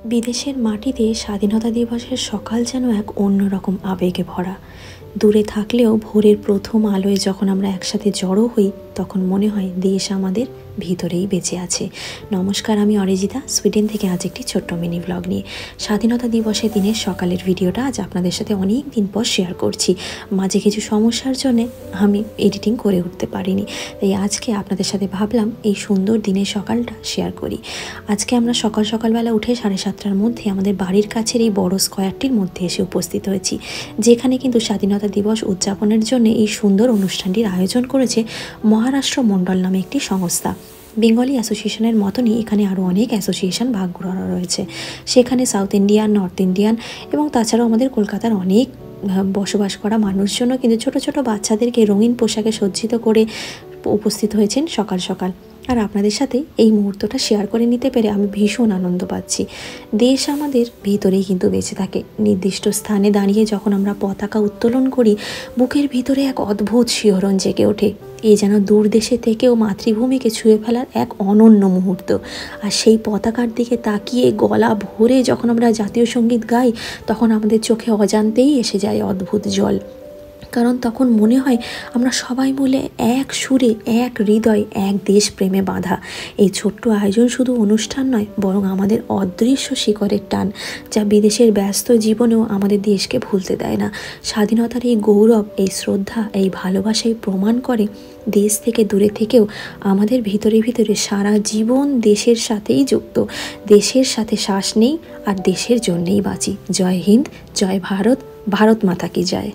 বিদেশের মাটিতে স্বাধীনতা দিবসের সকাল যেন এক অন্যরকম আবেগে ভরা। দূরে থাকলেও ভোরের প্রথম আলোয় যখন আমরা একসাথে জড়ো হই তখন মনে হয় দেশ আমাদের ভিতরেই বেঁচে আছে। নমস্কার, আমি অরিজিতা, সুইডেন থেকে আজ একটি ছোট্ট মিনি ব্লগ নিয়ে স্বাধীনতা দিবসের দিনের সকালের ভিডিওটা আজ আপনাদের সাথে অনেক দিন পর শেয়ার করছি। মাঝে কিছু সমস্যার জন্যে আমি এডিটিং করে উঠতে পারিনি, তাই আজকে আপনাদের সাথে ভাবলাম এই সুন্দর দিনের সকালটা শেয়ার করি। আজকে আমরা সকালবেলা উঠে 7:30টার মধ্যে আমাদের বাড়ির কাছের এই বড় স্কোয়ারটির মধ্যে এসে উপস্থিত হয়েছি, যেখানে কিন্তু স্বাধীনতা দিবস উদযাপনের জন্য এই সুন্দর অনুষ্ঠানটির আয়োজন করেছে মহারাষ্ট্র মণ্ডল নামে একটি সংস্থা। বেঙ্গলি অ্যাসোসিয়েশনের মতনই এখানে আরও অনেক অ্যাসোসিয়েশন ভাগ করা রয়েছে। সেখানে সাউথ ইন্ডিয়ান, নর্থ ইন্ডিয়ান এবং তাছাড়াও আমাদের কলকাতার অনেক বসবাস করা মানুষজনও কিন্তু ছোট ছোট বাচ্চাদেরকে রঙিন পোশাকে সজ্জিত করে উপস্থিত হয়েছেন সকাল। আর আপনাদের সাথে এই মুহূর্তটা শেয়ার করে নিতে পেরে আমি ভীষণ আনন্দ পাচ্ছি। দেশ আমাদের ভিতরেই কিন্তু বেঁচে থাকে। নির্দিষ্ট স্থানে দাঁড়িয়ে যখন আমরা পতাকা উত্তোলন করি, বুকের ভিতরে এক অদ্ভুত শিহরণ জেগে ওঠে। এই যেন দূর দেশে থেকেও মাতৃভূমিকে ছুঁয়ে ফেলার এক অনন্য মুহূর্ত। আর সেই পতাকার দিকে তাকিয়ে গলা ভরে যখন আমরা জাতীয় সঙ্গীত গাই, তখন আমাদের চোখে অজান্তেই এসে যায় অদ্ভুত জল। কারণ তখন মনে হয় আমরা সবাই মিলে এক সুরে, এক হৃদয়, এক দেশ প্রেমে বাঁধা। এই ছোট্ট আয়োজন শুধু অনুষ্ঠান নয়, বরং আমাদের অদৃশ্য শিকড়ের টান, যা বিদেশের ব্যস্ত জীবনেও আমাদের দেশকে ভুলতে দেয় না। স্বাধীনতার এই গৌরব, এই শ্রদ্ধা, এই ভালোবাসাই প্রমাণ করে দেশ থেকে দূরে থেকেও আমাদের ভিতরে সারা জীবন দেশের সাথেই যুক্ত। দেশের সাথে শ্বাস নেই আর দেশের জন্যেই বাঁচি। জয় হিন্দ, জয় ভারত, ভারত মাতা কি জয়।